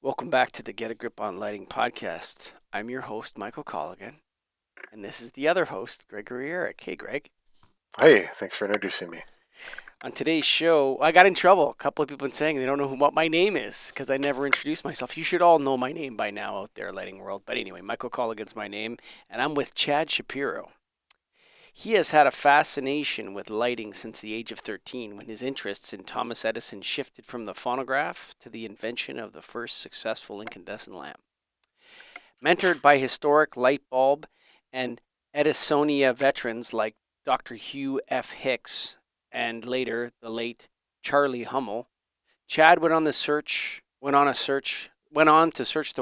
Welcome back to the Get a Grip on Lighting podcast. I'm your host, Michael Colligan, and this is the other host, Gregory Eric. Hey, Greg. Hey, thanks for introducing me. On today's show, I got in trouble. A couple of people have been saying they don't know what my name is because I never introduced myself. You should all know my name by now out there, lighting world. But anyway, Michael Colligan's my name, and I'm with Chad Shapiro. He has had a fascination with lighting since the age of 13 when his interests in Thomas Edison shifted from the phonograph to the invention of the first successful incandescent lamp. Mentored by historic light bulb and Edisonia veterans like Dr. Hugh F Hicks and later the late Charley Hummel, Chad went on to search the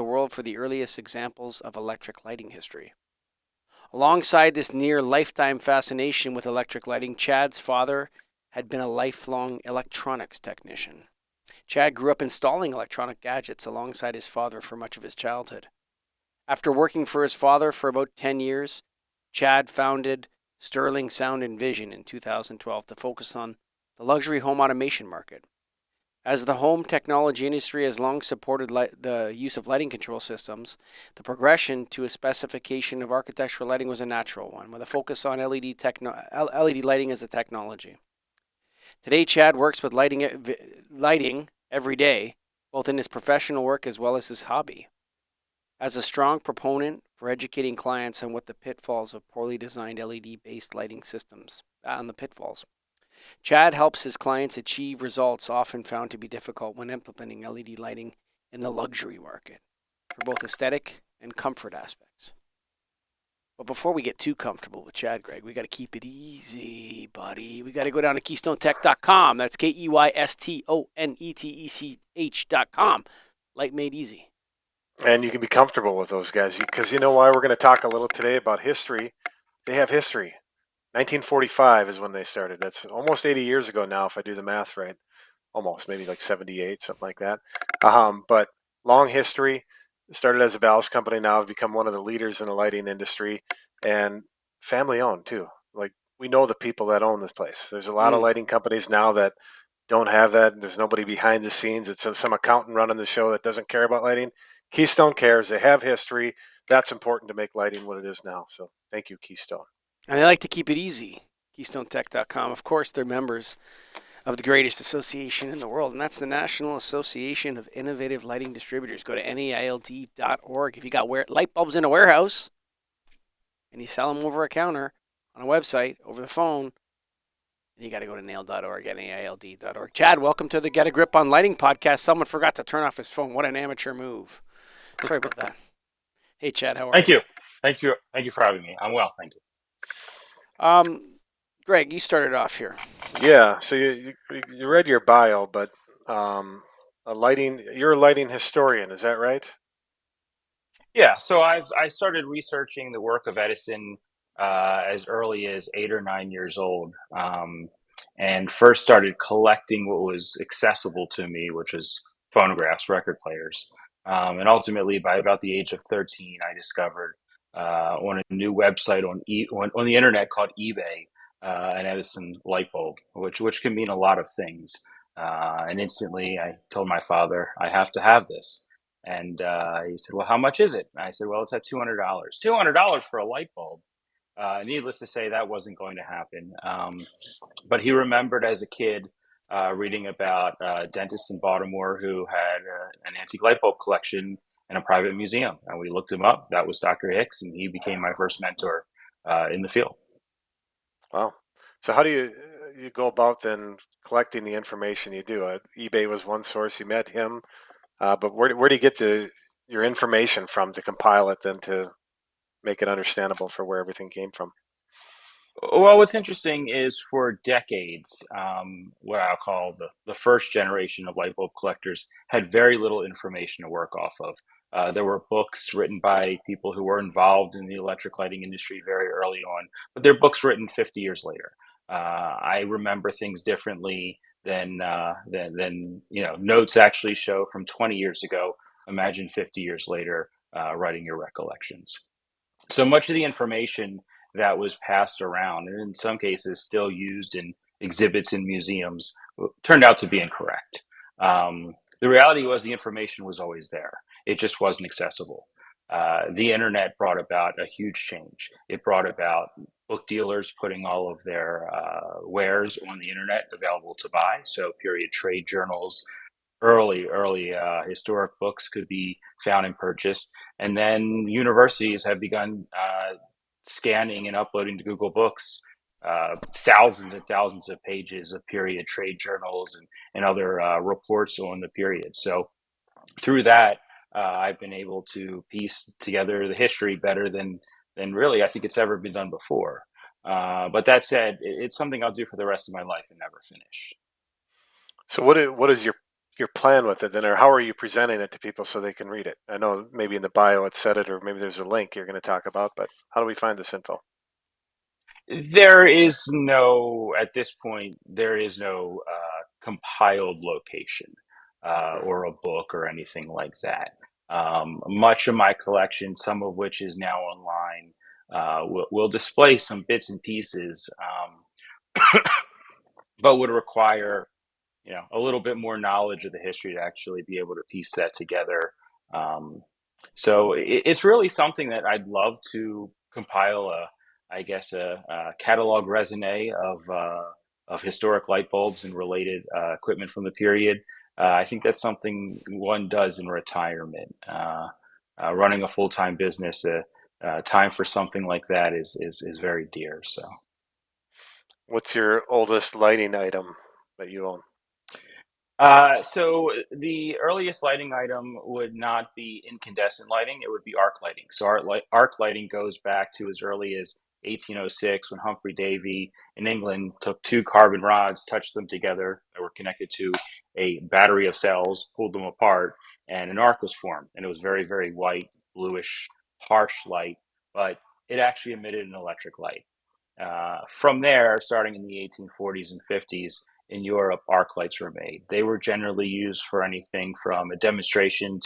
world for the earliest examples of electric lighting history. Alongside this near lifetime fascination with electric lighting, Chad's father had been a lifelong electronics technician. Chad grew up installing electronic gadgets alongside his father for much of his childhood. After working for his father for about 10 years, Chad founded Sterling Sound and Vision in 2012 to focus on the luxury home automation market. As the home technology industry has long supported the use of lighting control systems, the progression to a specification of architectural lighting was a natural one, with a focus on LED lighting as a technology. Today, Chad works with lighting every day, both in his professional work as well as his hobby. As a strong proponent for educating clients on what the pitfalls of poorly designed LED-based lighting systems, on the pitfalls, Chad helps his clients achieve results often found to be difficult when implementing LED lighting in the luxury market for both aesthetic and comfort aspects. But before we get too comfortable with Chad, Greg, we got to keep it easy, buddy. We got to go down to KeystoneTech.com. That's KeystoneTech.com. Light made easy. And you can be comfortable with those guys because you know why we're going to talk a little today about history. They have history. 1945 is when they started. That's almost 80 years ago now, if I do the math right. Almost, maybe like 78, something like that. But long history. Started as a ballast company, now have become one of the leaders in the lighting industry, and family owned too. Like, we know the people that own this place. There's a lot of lighting companies now that don't have that. There's nobody behind the scenes. It's some accountant running the show that doesn't care about lighting. Keystone cares. They have history. That's important to make lighting what it is now. So thank you, Keystone. And I like to keep it easy. KeystoneTech.com. Of course, they're members of the greatest association in the world, and that's the National Association of Innovative Lighting Distributors. Go to naild.org. If you got light bulbs in a warehouse and you sell them over a counter on a website, over the phone, you got to go to nail.org, naild.org. Chad, welcome to the Get a Grip on Lighting podcast. Someone forgot to turn off his phone. What an amateur move. Sorry about that. Hey, Chad, how are Thank you? you. Thank you. Thank you for having me. I'm well, thank you. Greg, you started off here. Yeah. So you read your bio, but you're a lighting historian. Is that right? Yeah, so I started researching the work of Edison as early as 8 or 9 years old, and first started collecting what was accessible to me, which was phonographs, record players. And ultimately, by about the age of 13, I discovered on a new website on the internet called eBay an Edison light bulb, which can mean a lot of things. And instantly, I told my father, I have to have this. And he said, "Well, how much is it?" And I said, "Well, it's at $200." $200 for a light bulb. Needless to say, that wasn't going to happen. But he remembered as a kid reading about dentists in Baltimore who had an antique light bulb collection in a private museum. And we looked him up. That was Dr. Hicks, and he became my first mentor in the field. Wow. So how do you go about then collecting the information you do? eBay was one source. You met him, but where do you get your information from to compile it, then to make it understandable for where everything came from? Well, what's interesting is for decades, what I'll call the first generation of light bulb collectors had very little information to work off of. There were books written by people who were involved in the electric lighting industry very early on, but they're books written 50 years later. I remember things differently than notes actually show from 20 years ago. Imagine 50 years later, writing your recollections. So much of the information that was passed around, and in some cases still used in exhibits in museums, turned out to be incorrect. The reality was the information was always there. It just wasn't accessible. The internet brought about a huge change. It brought about book dealers putting all of their wares on the internet available to buy. So period trade journals, early historic books could be found and purchased. And then universities have begun scanning and uploading to Google Books thousands and thousands of pages of period trade journals and other reports on the period. So through that, I've been able to piece together the history better than really I think it's ever been done before. But that said, it's something I'll do for the rest of my life and never finish. So what is your plan with it then, or how are you presenting it to people so they can read it? I know maybe in the bio it said it, or maybe there's a link you're going to talk about, but how do we find this info? There is no, at this point, there is no compiled location or a book or anything like that. Much of my collection, some of which is now online, will display some bits and pieces, but would require a little bit more knowledge of the history to actually be able to piece that together. Um, so it's really something that I'd love to compile I guess, a catalog raisonné of historic light bulbs and related equipment from the period. I think that's something one does in retirement. Running a full-time business, time for something like that is very dear. So. What's your oldest lighting item that you own? So the earliest lighting item would not be incandescent lighting; it would be arc lighting. So arc lighting goes back to as early as 1806, when Humphrey Davy in England took two carbon rods, touched them together that were connected to a battery of cells, pulled them apart, and an arc was formed. And it was very, very white, bluish, harsh light, but it actually emitted an electric light. From there, starting in the 1840s and 50s, in Europe, arc lights were made. They were generally used for anything from a demonstration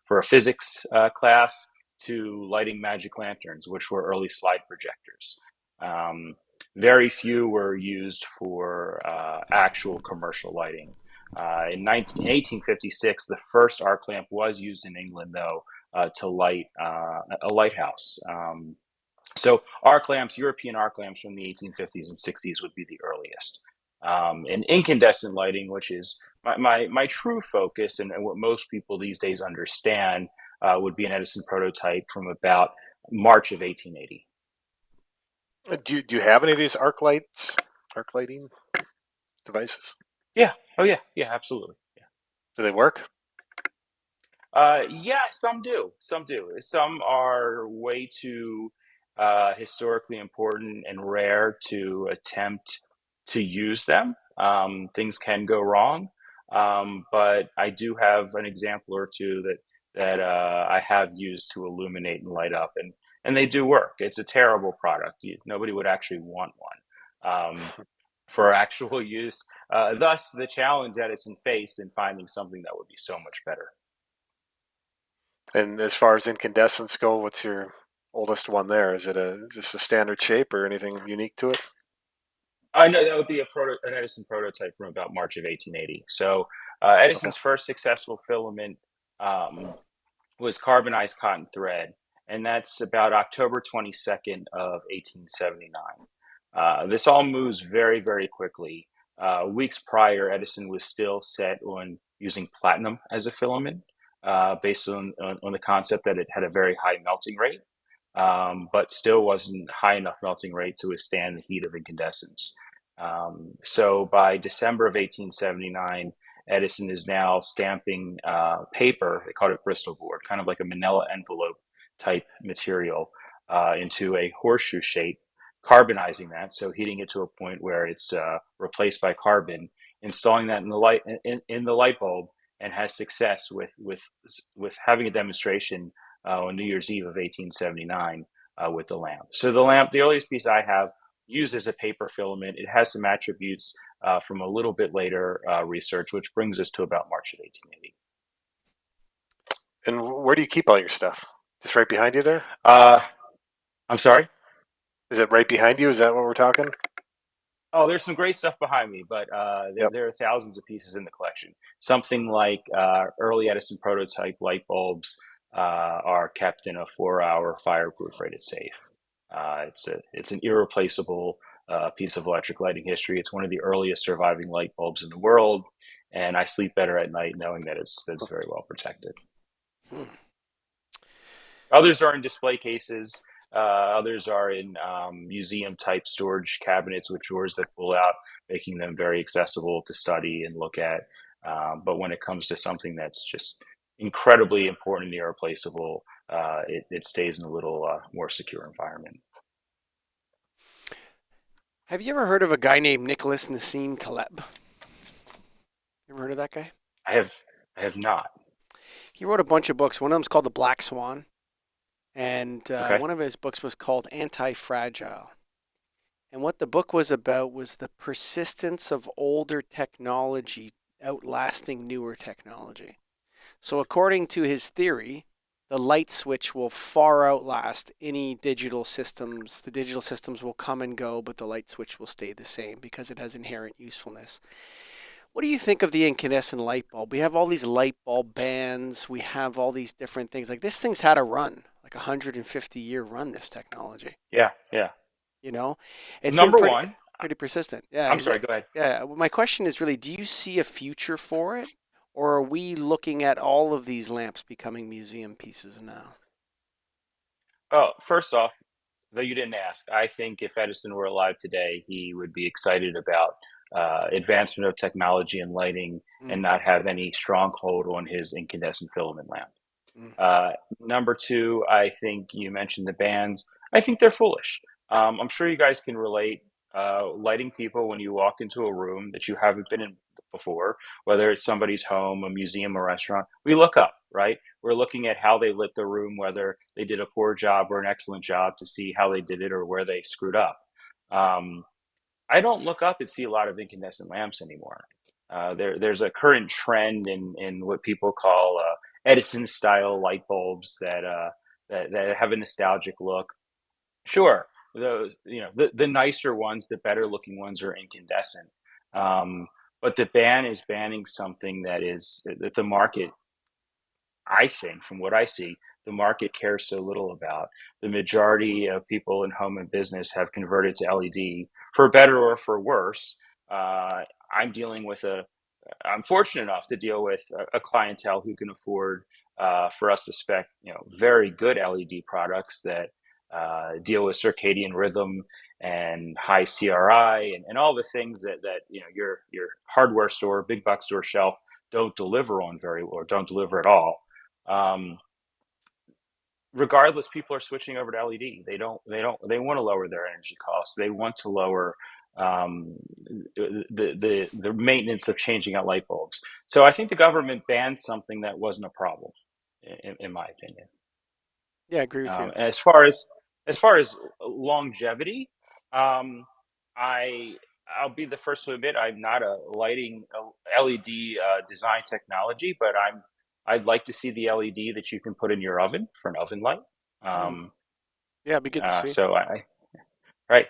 for a physics class to lighting magic lanterns, which were early slide projectors. Um, Very few were used for actual commercial lighting. In 1856, the first arc lamp was used in England, though, to light a lighthouse. So arc lamps, European arc lamps from the 1850s and 60s would be the earliest. And incandescent lighting, which is my true focus and what most people these days understand, would be an Edison prototype from about March of 1880. Do you have any of these arc lighting devices? Yeah. Oh, yeah. Yeah, absolutely. Yeah. Do they work? Yeah, some do. Some do. Some are way too historically important and rare to attempt to use them. Things can go wrong, but I do have an example or two that I have used to illuminate and light up, and they do work. It's a terrible product. Nobody would actually want one. For actual use. Thus, the challenge Edison faced in finding something that would be so much better. And as far as incandescents go, what's your oldest one there? Is it just a standard shape or anything unique to it? I know that would be an Edison prototype from about March of 1880. So Okay. Edison's first successful filament um, was carbonized cotton thread, and that's about October 22nd of 1879. This all moves very, very quickly. Weeks prior, Edison was still set on using platinum as a filament, based on the concept that it had a very high melting rate, but still wasn't high enough melting rate to withstand the heat of incandescence. So by December of 1879, Edison is now stamping paper. They called it Bristol board, kind of like a manila envelope type material, into a horseshoe shape, carbonizing that, so heating it to a point where it's replaced by carbon, installing that in the light bulb, and has success with having a demonstration on New Year's Eve of 1879 with the lamp. So the earliest piece I have, uses a paper filament. It has some attributes from a little bit later research, which brings us to about March of 1880. And where do you keep all your stuff? Just right behind you there? I'm sorry? Is it right behind you? Is that what we're talking? Oh, there's some great stuff behind me, but Yep. there are thousands of pieces in the collection. Something like early Edison prototype light bulbs are kept in a 4-hour fireproof rated safe. It's an irreplaceable piece of electric lighting history. It's one of the earliest surviving light bulbs in the world, and I sleep better at night knowing that it's very well protected. Hmm. Others are in display cases. Others are in museum type storage cabinets with drawers that pull out, making them very accessible to study and look at. But when it comes to something that's just incredibly important and irreplaceable, it stays in a little more secure environment. Have you ever heard of a guy named Nicholas Nassim Taleb? You ever heard of that guy? I have I have not. He wrote a bunch of books. One of them's called The Black Swan, and Okay. one of his books was called Anti-Fragile. And what the book was about was the persistence of older technology outlasting newer technology. So, according to his theory, the light switch will far outlast any digital systems. The digital systems will come and go, but the light switch will stay the same because it has inherent usefulness. What do you think of the incandescent light bulb? We have all these light bulb bans. We have all these different things. Like this thing's had a run, like a 150-year run, this technology. Yeah, yeah. You know, it's been Number one, pretty persistent. Yeah, I'm sorry, go ahead. yeah. Well, my question is really, do you see a future for it, or are we looking at all of these lamps becoming museum pieces now? Oh, first off, though you didn't ask, I think if Edison were alive today, he would be excited about advancement of technology and lighting and Mm, not have any stronghold on his incandescent filament lamp. mm, Number two, I think you mentioned the bans. I think they're foolish. I'm sure you guys can relate. Lighting people when you walk into a room that you haven't been in before, whether it's somebody's home, a museum, a restaurant, we look up, right? We're looking at how they lit the room, whether they did a poor job or an excellent job to see how they did it or where they screwed up. Um, I don't look up and see a lot of incandescent lamps anymore. There's a current trend in what people call Edison style light bulbs that have a nostalgic look. Sure, those the nicer ones, the better looking ones are incandescent. Um, but the ban is banning something that the market, I think, from what I see, the market cares so little about. The majority of people in home and business have converted to LED for better or for worse. Uh, I'm dealing with I'm fortunate enough to deal with a clientele who can afford for us to spec, very good LED products that deal with circadian rhythm and high CRI and all the things that your hardware store, big box store shelf don't deliver on very or don't deliver at all. Um, Regardless, people are switching over to LED. They want to lower their energy costs. They want to lower um, the maintenance of changing out light bulbs. So I think the government banned something that wasn't a problem, in my opinion. yeah, I agree with you. And as far as longevity, um, I I'll be the first to admit I'm not a lighting LED design technology, but I'd like to see the LED that you can put in your oven for an oven light. Mm, Um, yeah, it'd be good to see. so right,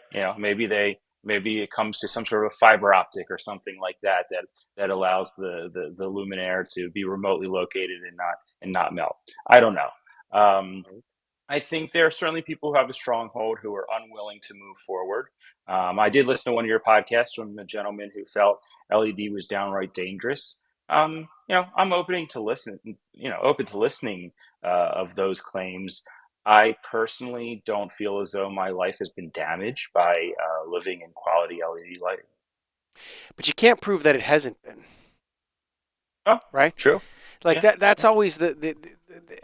maybe it comes to some sort of fiber optic or something like that allows the luminaire to be remotely located and not melt. I don't know. I think there are certainly people who have a stronghold who are unwilling to move forward. I did listen to one of your podcasts from a gentleman who felt LED was downright dangerous. I'm open to listening of those claims. I personally don't feel as though my life has been damaged by living in quality LED lighting. But you can't prove that it hasn't been, Oh, right? true. Like Yeah. that's always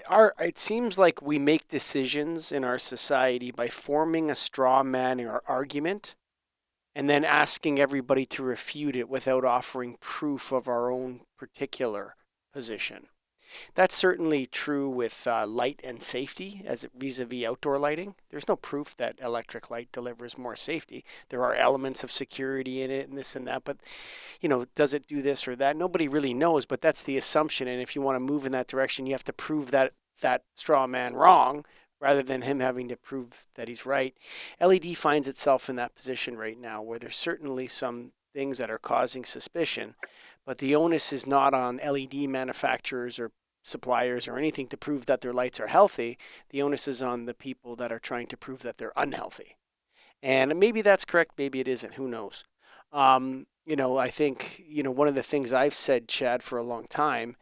our. It seems like we make decisions in our society by forming a straw man or argument and then asking everybody to refute it without offering proof of our own particular position. That's certainly true with light and safety as vis-a-vis outdoor lighting. There's no proof that electric light delivers more safety. There are elements of security in it and this and that, but does it do this or that? Nobody really knows, but that's the assumption. And if you want to move in that direction, you have to prove that straw man wrong rather than him having to prove that he's right. LED finds itself in that position right now where there's certainly some things that are causing suspicion, but the onus is not on LED manufacturers or suppliers or anything to prove that their lights are healthy. The onus is on the people that are trying to prove that they're unhealthy. And maybe that's correct, maybe it isn't, who knows? I think, one of the things I've said, Chad, for a long time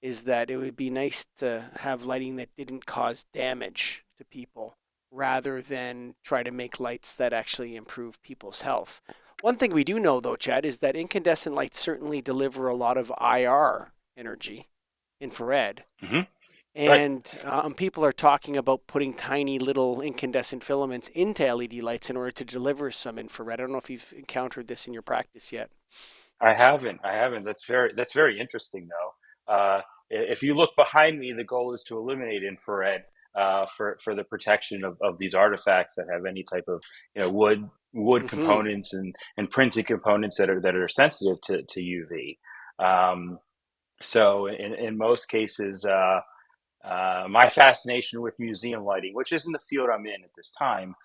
is that it would be nice to have lighting that didn't cause damage to people rather than try to make lights that actually improve people's health. One thing we do know, though, Chad, is that incandescent lights certainly deliver a lot of IR energy, infrared. Mm-hmm. Right. And people are talking about putting tiny little incandescent filaments into LED lights in order to deliver some infrared. I don't know if you've encountered this in your practice yet. I haven't. That's very interesting though. If you look behind me, the goal is to eliminate infrared for the protection of these artifacts that have any type of wood Mm-hmm. components and printed components that are sensitive to UV. So in most cases, my fascination with museum lighting, which isn't the field I'm in at this time,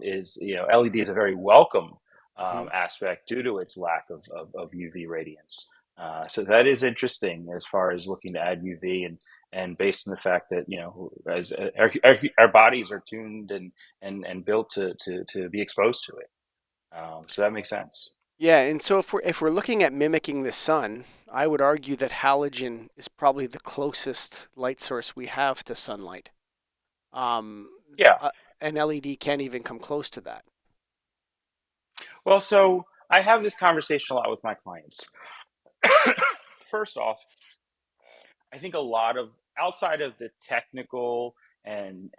is LED is a very welcome Mm-hmm. aspect due to its lack of UV radiance. So that is interesting as far as looking to add UV and based on the fact that as our bodies are tuned and built to be exposed to it. So that makes sense. Yeah, and so if we're looking at mimicking the sun, I would argue that halogen is probably the closest light source we have to sunlight. Um, Yeah. an LED can't even come close to that. Well, so I have this conversation a lot with my clients. First off, I think a lot of outside of the technical and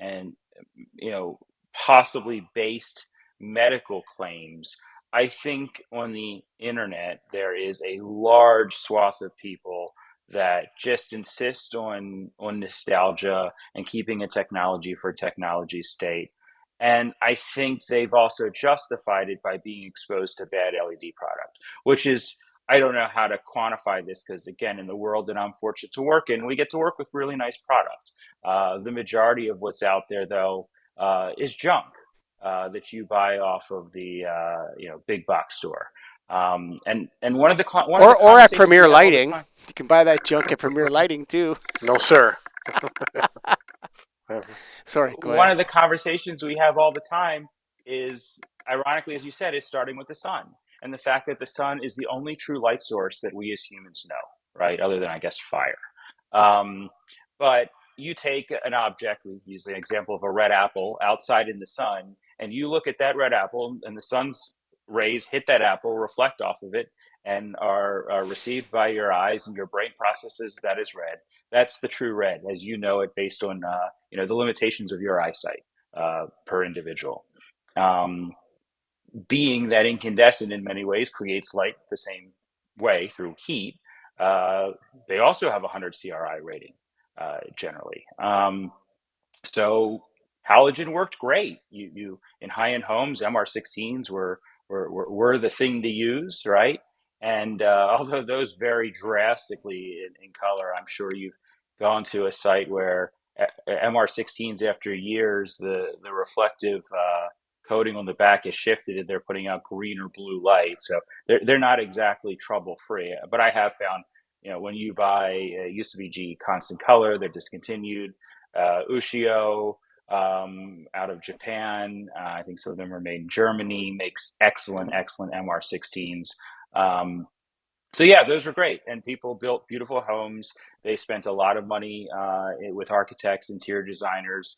possibly based medical claims, I think on the internet there is a large swath of people that just insist on nostalgia and keeping a technology for technology's sake. And I think they've also justified it by being exposed to bad LED product, which is I don't know how to quantify this because, again, in the world that I'm fortunate to work in, we get to work with really nice product. The majority of what's out there, though, is junk that you buy off of the big box store. And one of the Or at conversations we Premier have all the Lighting. time. You can buy that junk at Premier Lighting too. No, sir. Sorry, go One ahead. of the conversations we have all the time is, ironically, as you said, is starting with the sun and the fact that the sun is the only true light source that we as humans know, right? Other than, I guess, fire. Um, but you take an object, we use the example of a red apple outside in the sun, and you look at that red apple, and the sun's rays hit that apple, reflect off of it, and are received by your eyes, and your brain processes that as red. That's the true red, as you know it, based on the limitations of your eyesight per individual. Um, Being that incandescent in many ways creates light the same way through heat, uh, they also have a 100 CRI rating generally. So halogen worked great. You in high end homes, MR16s were the thing to use, right? And although those vary drastically in color, I'm sure you've gone to a site where MR16s after years the reflective coating on the back is shifted and they're putting out green or blue light. So they're not exactly trouble free. But I have found when you buy used to be G Constant Color, they're discontinued. Ushio out of Japan. I think some of them are made in Germany. Makes excellent MR16s. So yeah, those were great, and people built beautiful homes. They spent a lot of money with architects, interior designers,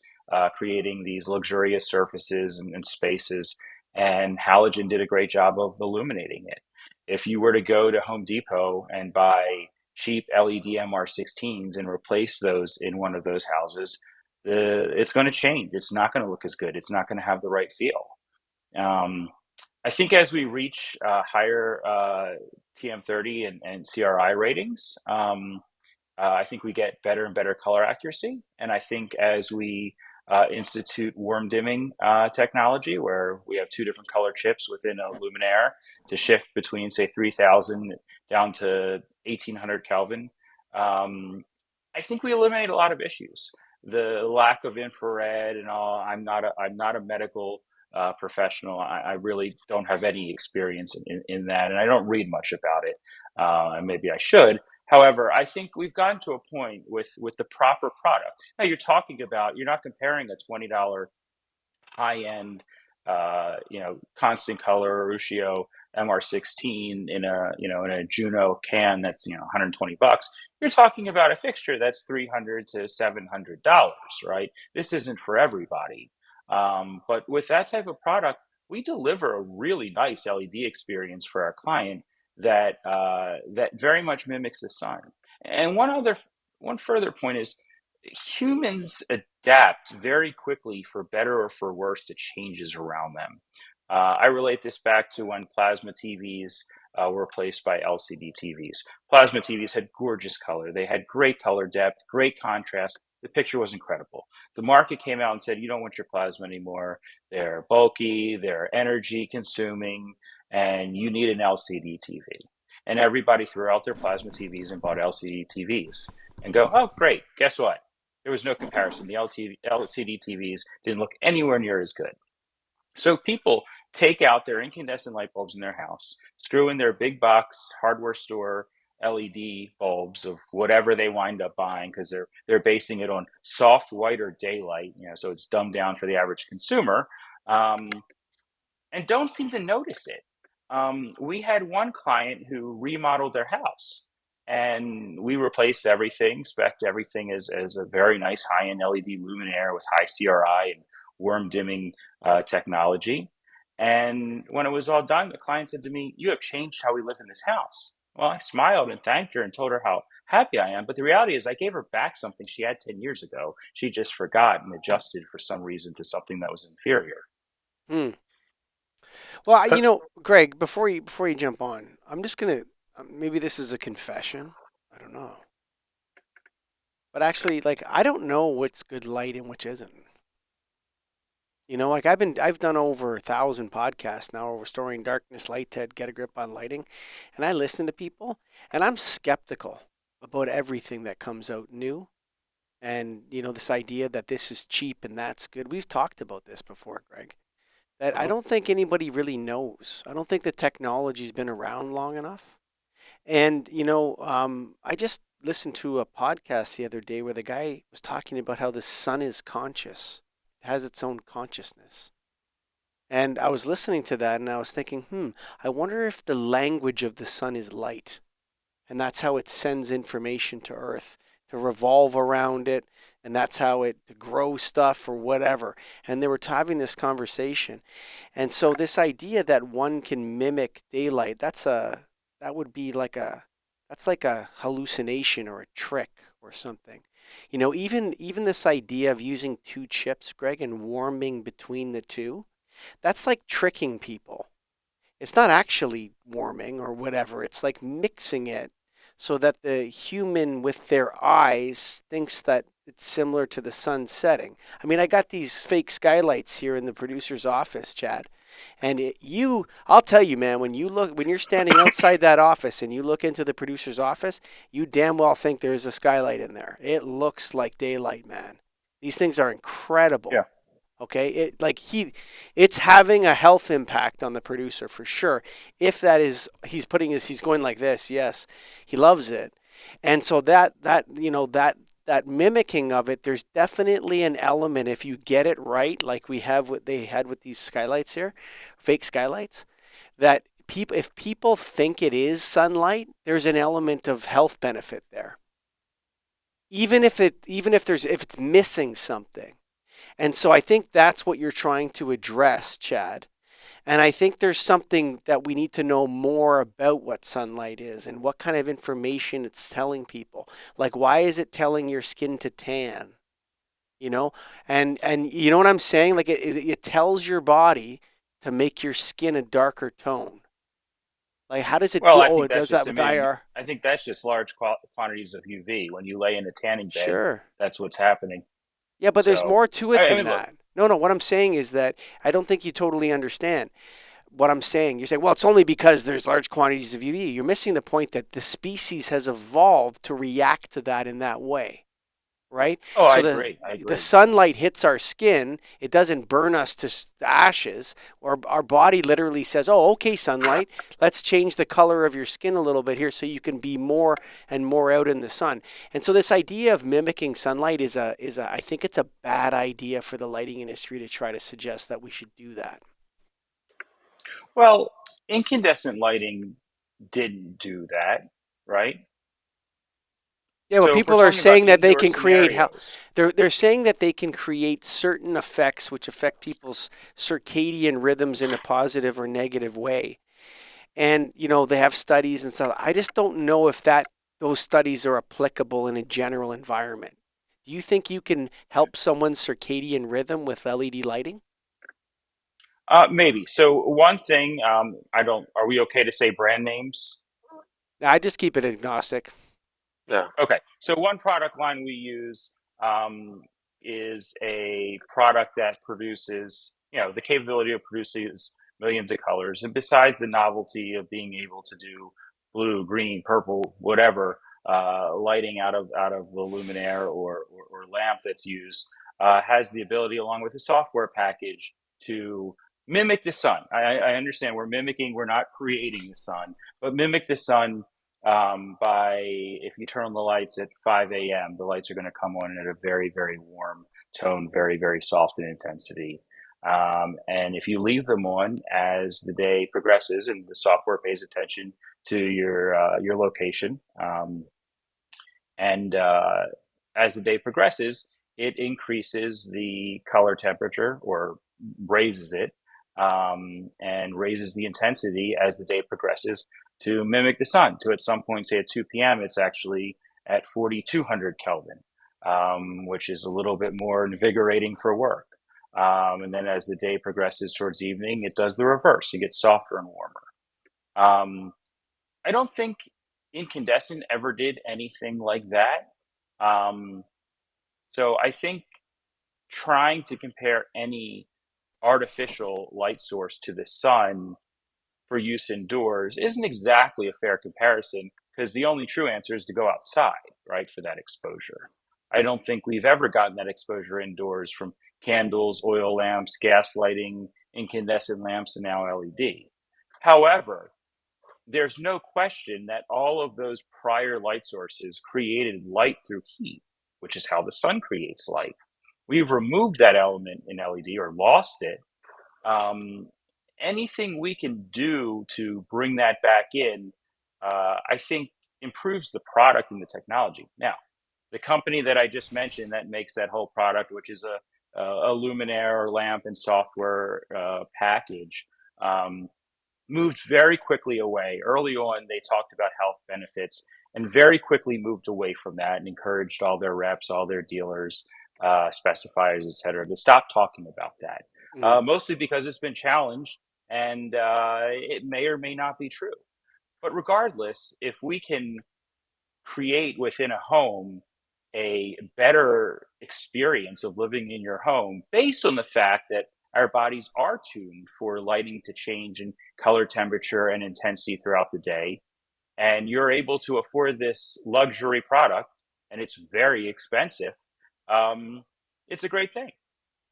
creating these luxurious surfaces and spaces. And halogen did a great job of illuminating it. If you were to go to Home Depot and buy cheap LED MR16s and replace those in one of those houses, it's going to change. It's not going to look as good. It's not going to have the right feel. Um, I think as we reach higher TM30 and CRI ratings, I think we get better and better color accuracy. And I think as we institute warm dimming technology, where we have two different color chips within a luminaire to shift between, say, 3000 down to 1800 Kelvin, um, I think we eliminate a lot of issues. The lack of infrared and all. I'm not a medical professional. I really don't have any experience in that, and I don't read much about it. And maybe I should. However, I think we've gotten to a point with the proper product. Now you're not comparing a $20 high end, constant color Urushio MR16 in a Juno can that's 120 bucks. You're talking about a fixture that's $300 to $700, right? This isn't for everybody, but with that type of product, we deliver a really nice LED experience for our client that very much mimics the sun. And one further point is humans adapt very quickly for better or for worse to changes around them. I relate this back to when plasma TVs were replaced by LCD TVs. Plasma TVs had gorgeous color. They had great color depth, great contrast. The picture was incredible. The market came out and said, you don't want your plasma anymore. They're bulky, they're energy consuming, and you need an LCD TV. And everybody threw out their plasma TVs and bought LCD TVs and go, oh, great. Guess what? There was no comparison. The LCD TVs didn't look anywhere near as good. So people take out their incandescent light bulbs in their house, screw in their big box hardware store LED bulbs of whatever they wind up buying because they're basing it on soft white or daylight, so it's dumbed down for the average consumer, and don't seem to notice it. We had one client who remodeled their house. And we replaced everything, spec'd everything as a very nice high-end LED luminaire with high CRI and worm dimming technology. And when it was all done, the client said to me, you have changed how we live in this house. Well, I smiled and thanked her and told her how happy I am. But the reality is I gave her back something she had 10 years ago. She just forgot and adjusted for some reason to something that was inferior. Hmm. Well, Greg, before you jump on, I'm just gonna maybe this is a confession. I don't know, but actually, like I don't know what's good light and which isn't. Like I've done over 1,000 podcasts now over restoring darkness, light to get a grip on lighting, and I listen to people, and I'm skeptical about everything that comes out new. And this idea that this is cheap and that's good. We've talked about this before, Greg. That I don't think anybody really knows. I don't think the technology's been around long enough. And, I just listened to a podcast the other day where the guy was talking about how the sun is conscious. It has its own consciousness. And I was listening to that and I was thinking, I wonder if the language of the sun is light. And that's how it sends information to Earth to revolve around it. And that's how it to grow stuff or whatever. And they were having this conversation. And so this idea that one can mimic daylight, that's like a hallucination or a trick or something. Even this idea of using two chips, Greg, and warming between the two, that's like tricking people. It's not actually warming or whatever. It's like mixing it so that the human with their eyes thinks that it's similar to the sun setting. I mean, I got these fake skylights here in the producer's office, Chad. And I'll tell you, man, when you're standing outside that office and you look into the producer's office, you damn well think there's a skylight in there. It looks like daylight, man. These things are incredible. Yeah. Okay, it's having a health impact on the producer for sure. If that is, he's going like this. Yes, he loves it, and so that mimicking of it, there's definitely an element if you get it right, like we have what they had with these skylights here, fake skylights, that if people think it is sunlight, there's an element of health benefit there, even if it's missing something. And so I think that's what you're trying to address, Chad. And I think there's something that we need to know more about what sunlight is and what kind of information it's telling people. Like, why is it telling your skin to tan? And you know what I'm saying? Like it tells your body to make your skin a darker tone. Like, how does it do? I think It does that with IR. I think that's just large quantities of UV. When you lay in a tanning bed, Sure. that's what's happening. Yeah, but there's So, more to it than look, that. No, what I'm saying is that I don't think you totally understand what I'm saying. You're saying, well, it's only because there's large quantities of UV. You're missing the point that the species has evolved to react to that in that way. right? Oh, I So the agree. I the agree. sunlight hits our skin, it doesn't burn us to ashes, or our body literally says, "Oh, okay, sunlight, let's change the color of your skin a little bit here so you can be more and more out in the sun." And so this idea of mimicking sunlight is a I think it's a bad idea for the lighting industry to try to suggest that we should do that. Well, incandescent lighting didn't do that, right? Yeah, well, So if we're people are talking about saying that they indoor can create how scenarios, they're saying that they can create certain effects which affect people's circadian rhythms in a positive or negative way. And they have studies and stuff. I just don't know if that those studies are applicable in a general environment. Do you think you can help someone's circadian rhythm with LED lighting? maybe. So one thing, I don't. Are we okay to say brand names? I just keep it agnostic. Yeah. Okay. So one product line we use is a product that produces, the capability of produces millions of colors. And besides the novelty of being able to do blue, green, purple, whatever lighting out of the luminaire or lamp that's used, has the ability, along with a software package, to mimic the sun. I understand we're not creating the sun, but mimic the sun by if you turn on the lights at 5 a.m., the lights are going to come on at a very, very warm tone, very, very soft in intensity. And if you leave them on as the day progresses and the software pays attention to your location, and as the day progresses, it increases the color temperature or raises it, and raises the intensity as the day progresses to mimic the sun. To at some point, say at 2 p.m., it's actually at 4,200 Kelvin, which is a little bit more invigorating for work. And then as the day progresses towards evening, it does the reverse. It gets softer and warmer. Um, I don't think incandescent ever did anything like that. Um, so I think trying to compare any artificial light source to the sun for use indoors isn't exactly a fair comparison, because the only true answer is to go outside, right, for that exposure. I don't think we've ever gotten that exposure indoors from candles, oil lamps, gas lighting, incandescent lamps, and now LED. However, there's no question that all of those prior light sources created light through heat, which is how the sun creates light. We've removed that element in LED or lost it. Um, Anything we can do to bring that back in, I think, improves the product and the technology. Now, the company that I just mentioned that makes that whole product, which is a luminaire or lamp and software package, um, moved very quickly away. Early on, they talked about health benefits and very quickly moved away from that and encouraged all their reps, all their dealers, specifiers, et cetera, to stop talking about that. Mm. Mostly because it's been challenged and it may or may not be true. But regardless, if we can create within a home a better experience of living in your home based on the fact that our bodies are tuned for lighting to change in color, temperature, and intensity throughout the day. And you're able to afford this luxury product, and it's very expensive. Um, it's a great thing.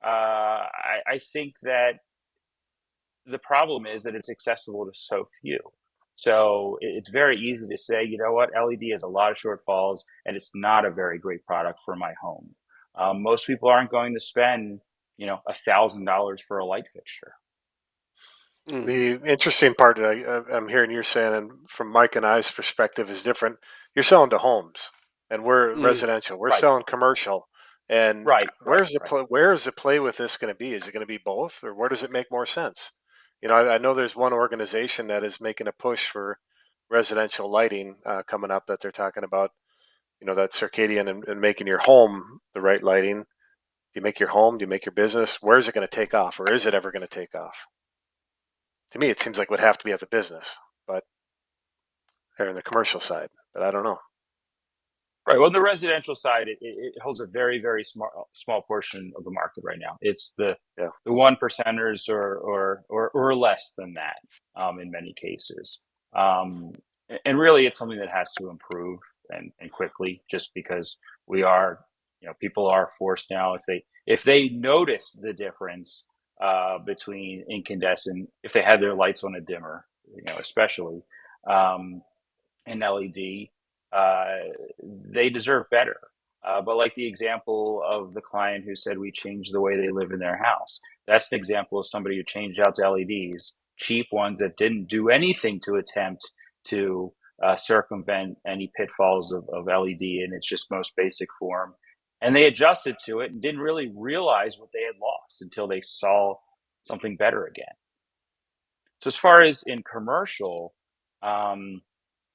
I think that the problem is that it's accessible to so few. So it's very easy to say, you know what, LED has a lot of shortfalls and it's not a very great product for my home. Most people aren't going to spend, $1,000 for a light fixture. Mm. The interesting part that I'm hearing you're saying, and from Mike and I's perspective, is different. You're selling to homes, and we're Mm. residential. We're Right, selling commercial. And right, right, right. where is the play with this going to be? Is it going to be both, or where does it make more sense? I know there's one organization that is making a push for residential lighting coming up that they're talking about. That circadian and making your home the right lighting. Do you make your home? Do you make your business? Where is it going to take off, or is it ever going to take off? To me, it seems like it would have to be at the business, but they're in the commercial side. But I don't know. Right. Well, on the residential side, it holds a very, very small portion of the market right now. It's Yeah. the one percenters or less than that, in many cases. And really, it's something that has to improve and quickly, just because we are, people are forced now, if they noticed the difference between incandescent, if they had their lights on a dimmer, especially, um, and LED, uh, they deserve better. But like the example of the client who said we changed the way they live in their house, that's an example of somebody who changed out to LEDs, cheap ones that didn't do anything to attempt to circumvent any pitfalls of LED in its just most basic form. And they adjusted to it and didn't really realize what they had lost until they saw something better again. So as far as in commercial, um,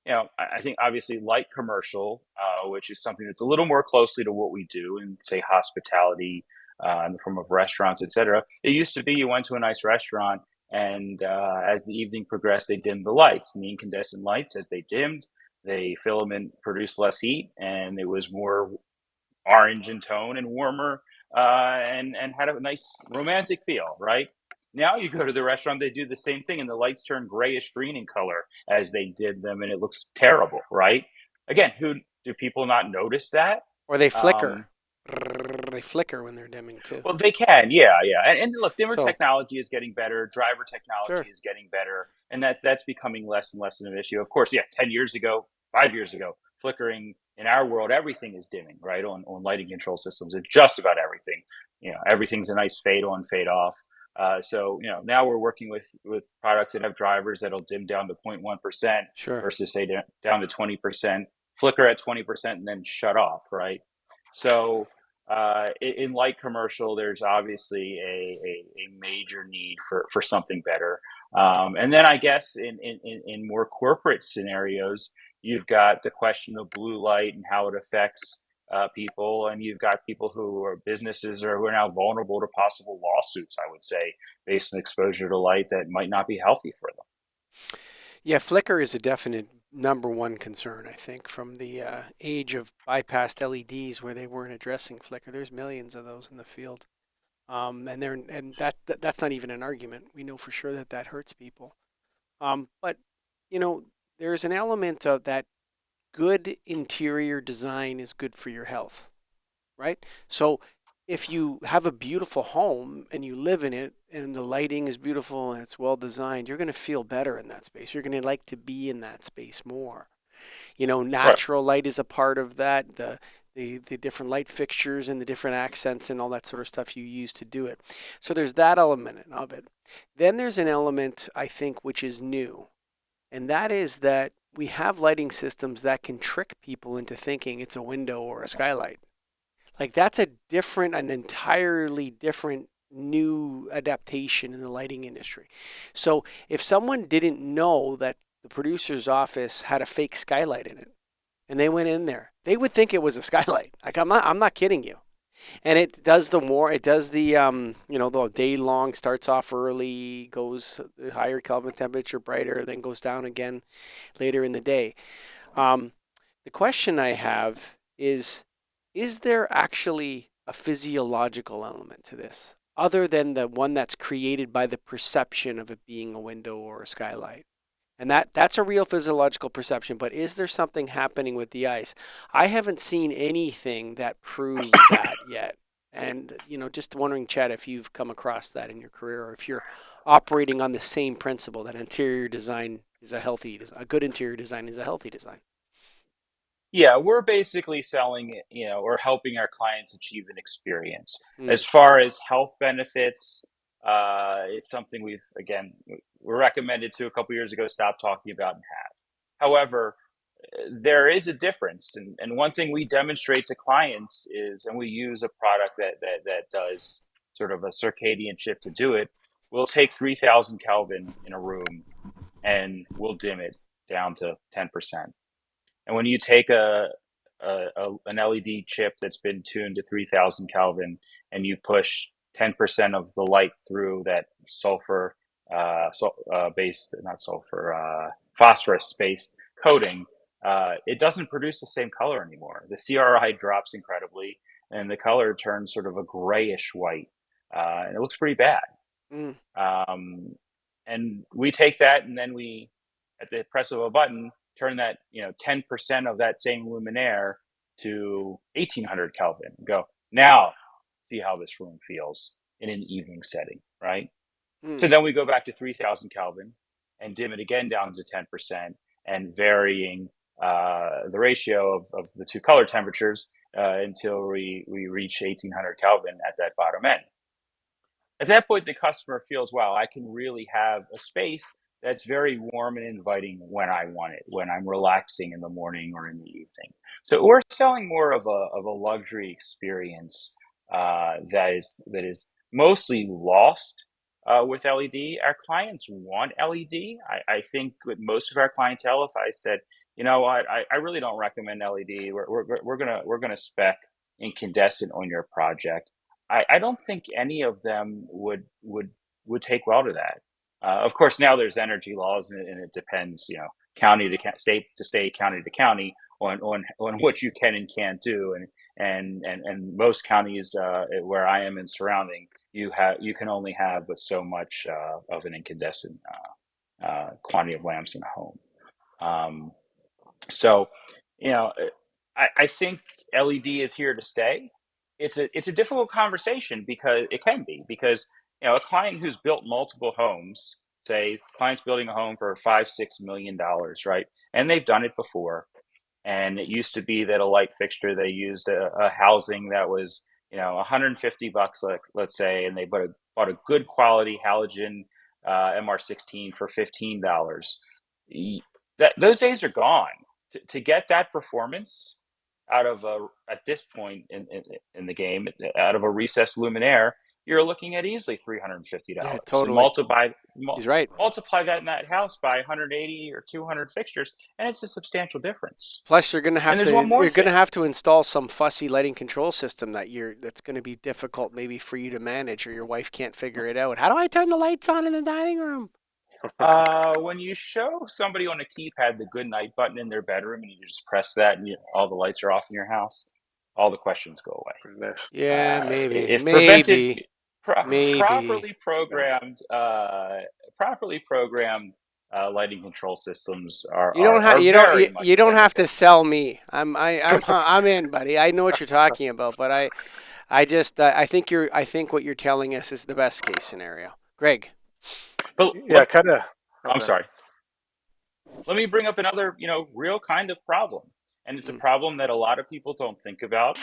I think obviously light commercial, which is something that's a little more closely to what we do in, say, hospitality, in the form of restaurants, etc. It used to be you went to a nice restaurant, and as the evening progressed, they dimmed the lights. And the incandescent lights, as they dimmed, the filament produced less heat, and it was more orange in tone and warmer, and had a nice romantic feel, right? Now you go to the restaurant, they do the same thing, and the lights turn grayish green in color as they did them, and it looks terrible, right? Again, who do people not notice that? Or they Um, flicker. They flicker when they're dimming too. well, they can, yeah, yeah. And look, dimmer So, technology is getting better, driver sure. technology is getting better, and that's becoming less and less of an issue. Of course, yeah, 10 years ago, 5 years ago, flickering in our world, everything is dimming, right? On lighting control systems, it's just about everything. Everything's a nice fade on, fade off. So now we're working with products that have drivers that'll dim down to 0.1% Sure. versus say down to 20%, flicker at 20%, and then shut off, right? So in light commercial, there's obviously a major need for something better. And then I guess in more corporate scenarios, you've got the question of blue light and how it affects people, and you've got people who are businesses or who are now vulnerable to possible lawsuits, I would say, based on exposure to light that might not be healthy for them. Yeah, flicker is a definite number one concern, I think, from the age of bypassed LEDs where they weren't addressing flicker. There's millions of those in the field. That's not even an argument. We know for sure that that hurts people. But you know, there's an element of that good interior design is good for your health, right? So if you have a beautiful home and you live in it and the lighting is beautiful and it's well designed, you're going to feel better in that space. You're going to like to be in that space more. Right. Natural light is a part of that. The different light fixtures and the different accents and all that sort of stuff you use to do it. So there's that element of it. Then there's an element I think which is new, and that is that we have lighting systems that can trick people into thinking it's a window or a skylight. Like that's an entirely different new adaptation in the lighting industry. So if someone didn't know that the producer's office had a fake skylight in it and they went in there, they would think it was a skylight. Like I'm not kidding you. And it does the day long, starts off early, goes higher Kelvin temperature, brighter, then goes down again later in the day. Um, the question I have is there actually a physiological element to this other than the one that's created by the perception of it being a window or a skylight? And that's a real physiological perception, but is there something happening with the ice? I haven't seen anything that proves that yet. And just wondering, Chad, if you've come across that in your career, or if you're operating on the same principle that interior design is a good interior design is a healthy design. Yeah, we're basically selling, or helping our clients achieve an experience. Mm, As far as health benefits, it's something we're recommended to a couple years ago, stop talking about and have. However, there is a difference. And one thing we demonstrate to clients is, and we use a product that does sort of a circadian shift to do it. We'll take 3000 Kelvin in a room and we'll dim it down to 10%. And when you take an LED chip that's been tuned to 3000 Kelvin and you push 10% of the light through that sulfur based, not sulfur, phosphorus based coating, it doesn't produce the same color anymore. The CRI drops incredibly, and the color turns sort of a grayish white, and it looks pretty bad. mm. Um, and we take that, and then at the press of a button, turn that 10% of that same luminaire to 1800 Kelvin and go, now see how this room feels in an evening setting, right? So then we go back to 3000 Kelvin and dim it again down to 10% and varying the ratio of the two color temperatures until we reach 1800 Kelvin at that bottom end. At that point, the customer feels, wow, I can really have a space that's very warm and inviting when I want it, when I'm relaxing in the morning or in the evening. So we're selling more of a luxury experience that is mostly lost with LED. Our clients want LED. I think with most of our clientele, if I said, you know what, I really don't recommend LED. We're gonna spec incandescent on your project. I don't think any of them would take well to that. Of course, now there's energy laws, and it depends, county to state to state, county to county, on what you can and can't do. And most counties where I am and surrounding, you can only have but so much of an incandescent quantity of lamps in a home. So, I think LED is here to stay. It's a difficult conversation because a client who's built multiple homes, say client's building a home for $5-6 million, right? And they've done it before. And it used to be that a light fixture, they used a housing that was, $150, let's say, and they bought a good quality halogen MR16 for $15. Those days are gone. To get that performance out of at this point in the game, out of a recessed luminaire, you're looking at easily $350. Yeah, totally. He's right. Multiply that in that house by 180 or 200 fixtures, and it's a substantial difference. Plus, you're going to have to install some fussy lighting control system that's going to be difficult maybe for you to manage, or your wife can't figure it out. How do I turn the lights on in the dining room? When you show somebody on a keypad the good night button in their bedroom and you just press that and all the lights are off in your house, all the questions go away. Yeah, maybe. If maybe. Properly programmed lighting control systems are. You don't have to sell me. I'm in, buddy. I know what you're talking about, but I think what you're telling us is the best case scenario. Greg. But yeah, kind of. I'm sorry. Let me bring up another, real kind of problem. And it's a problem that a lot of people don't think about.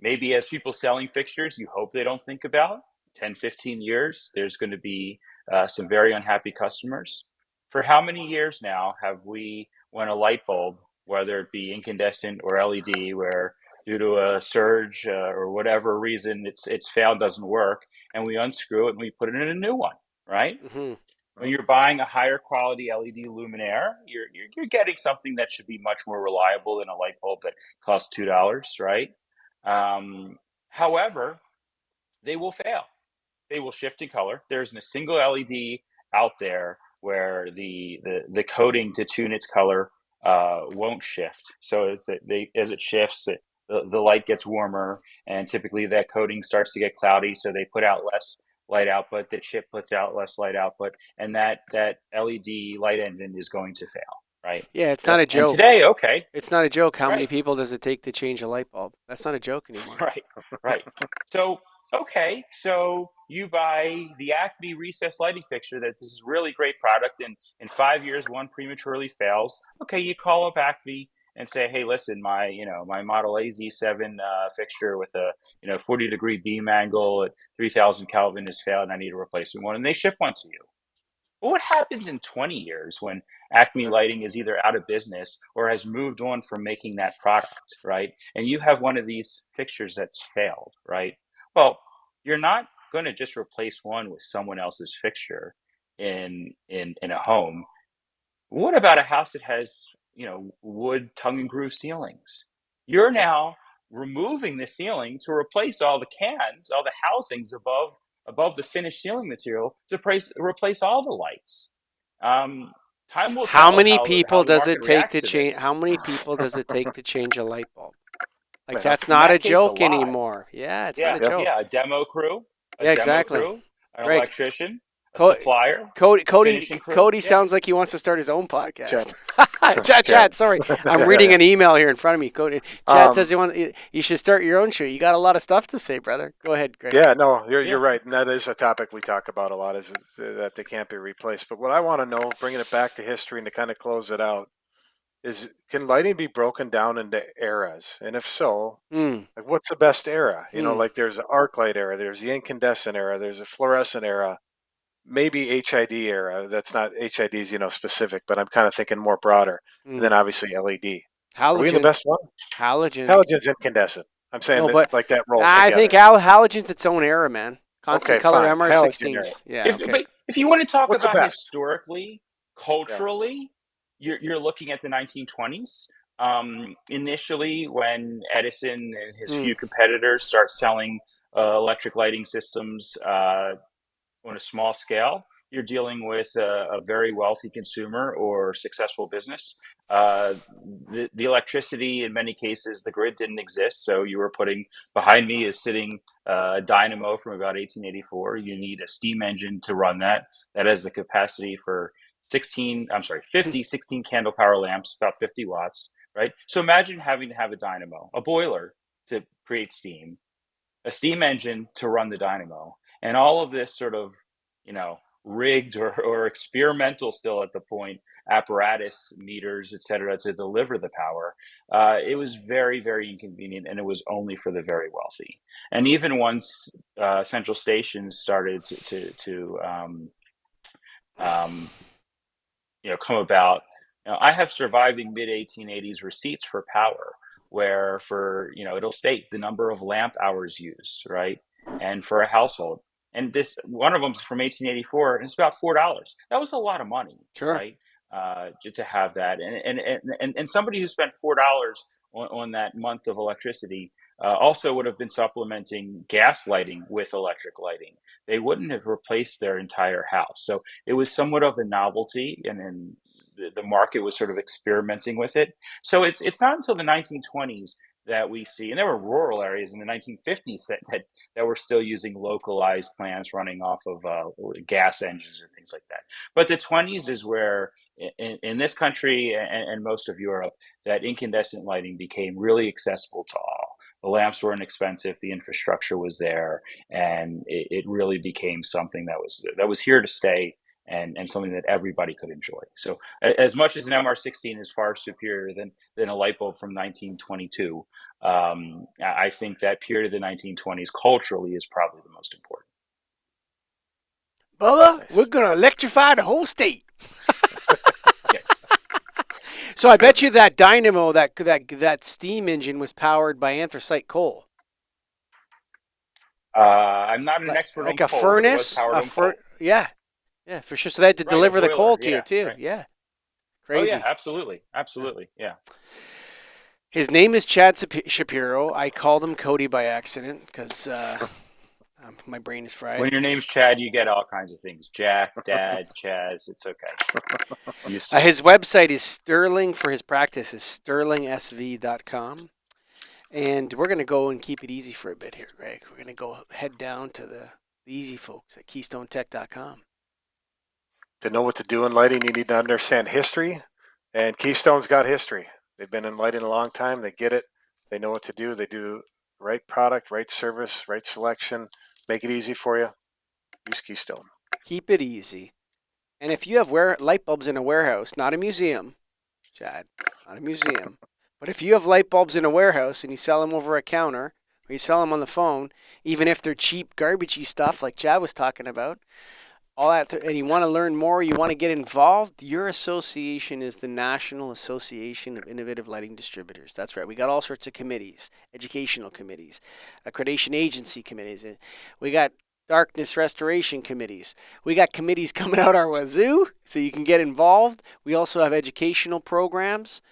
Maybe as people selling fixtures, you hope they don't think about. 10, 15 years, there's going to be some very unhappy customers. For how many years now have we, when a light bulb, whether it be incandescent or LED, where due to a surge or whatever reason it's failed, doesn't work, and we unscrew it and we put it in a new one, right? Mm-hmm. When you're buying a higher quality LED luminaire, you're getting something that should be much more reliable than a light bulb that costs $2, right? However, they will fail. They will shift in color. There isn't a single LED out there where the coating to tune its color won't shift. So as it shifts, the light gets warmer, and typically that coating starts to get cloudy, so they put out less light output. The chip puts out less light output, and that LED light engine is going to fail. Right. Yeah, it's not a joke. And today, okay. It's not a joke. How many people does it take to change a light bulb? That's not a joke anymore. Right. So, okay. So you buy the Acme recessed lighting fixture that this is a really great product, and in 5 years, one prematurely fails. Okay, you call up Acme and say, hey, listen, my model AZ7 fixture with a 40-degree beam angle at 3000 Kelvin has failed, and I need a replacement one, and they ship one to you. Well, what happens in 20 years when Acme Lighting is either out of business or has moved on from making that product, right? And you have one of these fixtures that's failed, right? Well, you're not going to just replace one with someone else's fixture in a home. What about a house that has, wood tongue and groove ceilings? You're now removing the ceiling to replace all the cans, all the housings above the finished ceiling material to replace all the lights. Time will tell. How many people does it take to change? How many people does it take to change a light bulb? Like, that's not a joke anymore. Yeah, it's not a joke. Yeah, a demo crew. Yeah, exactly. An electrician. a supplier, a finishing crew. Cody Yeah. sounds like he wants to start his own podcast. Chad. Chad, sorry. I'm reading an email here in front of me. Cody, Chad says you should start your own show. You got a lot of stuff to say, brother. Go ahead, Greg. Yeah, no, you're right, and that is a topic we talk about a lot. Is that they can't be replaced. But what I want to know, bringing it back to history and to kind of close it out, is can lighting be broken down into eras? And if so, like what's the best era? You know, like there's the arc light era, there's the incandescent era, there's a fluorescent era, maybe HID era. That's not HID's, specific, but I'm kind of thinking more broader. And then obviously LED. Are we in the Halogen. best one? Halogen. Halogen's incandescent. I'm saying No, but like that rolls I together. think halogen's its own era, man. Constant Okay, color fine. MR16s. Yeah. Okay. But if you want to talk What's the about best? historically, culturally, you're looking at the 1920s. Initially, when Edison and his few competitors start selling electric lighting systems on a small scale, you're dealing with a very wealthy consumer or successful business. The electricity, in many cases, the grid didn't exist. So you were putting, behind me is sitting a dynamo from about 1884. You need a steam engine to run that. That has the capacity for 50 16 candle power lamps, about 50 watts, right? So imagine having to have a dynamo, a boiler to create steam, a steam engine to run the dynamo, and all of this sort of, rigged or experimental still at the point, apparatus, meters, et cetera, to deliver the power. It was very, very inconvenient, and it was only for the very wealthy. And even once central stations started to come about, I have surviving mid-1880s receipts for power, where it'll state the number of lamp hours used, right? And for a household. And this one of them is from 1884, and it's about $4. That was a lot of money, Sure. right? To have that, and somebody who spent $4 on that month of electricity also would have been supplementing gas lighting with electric lighting. They wouldn't have replaced their entire house. So it was somewhat of a novelty, and the market was sort of experimenting with it. So it's not until the 1920s that we see, and there were rural areas in the 1950s that were still using localized plants running off of gas engines and things like that. But the 20s is where, in this country and most of Europe, that incandescent lighting became really accessible to all. The lamps were inexpensive, the infrastructure was there, and it really became something that was here to stay. And something that everybody could enjoy. So as much as an MR16 is far superior than a light bulb from 1922, I think that period of the 1920s culturally is probably the most important. Bubba, we're going to electrify the whole state. So I bet you that dynamo, that steam engine was powered by anthracite coal. I'm not an expert like on a coal, furnace. Yeah. Yeah, for sure. So they had to deliver the coal to you too. Right. Yeah. Crazy. Oh yeah, absolutely. Yeah. His name is Chad Shapiro. I called him Cody by accident because my brain is fried. When your name's Chad, you get all kinds of things. Jack, Dad, Chaz. It's okay. His website is Sterling, for his practice is sterlingsv.com. And we're going to go and keep it easy for a bit here, Greg. We're going to go head down to the easy folks at KeystoneTech.com. To know what to do in lighting, you need to understand history, and Keystone's got history. They've been in lighting a long time. They get it. They know what to do. They do right product, right service, right selection. Make it easy for you. Use Keystone. Keep it easy. And if you have light bulbs in a warehouse, not a museum, Chad, not a museum, but if you have light bulbs in a warehouse and you sell them over a counter or you sell them on the phone, even if they're cheap, garbagey stuff like Chad was talking about, all that, and you want to learn more, you want to get involved, your association is the National Association of Innovative Lighting Distributors. That's right. We got all sorts of committees, educational committees, accreditation agency committees. We got darkness restoration committees. We got committees coming out our wazoo, so you can get involved. We also have educational programs,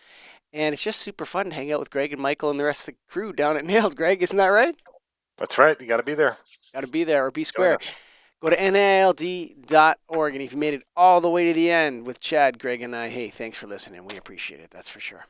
and it's just super fun to hang out with Greg and Michael and the rest of the crew down at Nailed. Greg, isn't that right? That's right. You got to be there. Got to be there or be square. Go to NILD.org, and if you made it all the way to the end with Chad, Greg, and I, hey, thanks for listening. We appreciate it. That's for sure.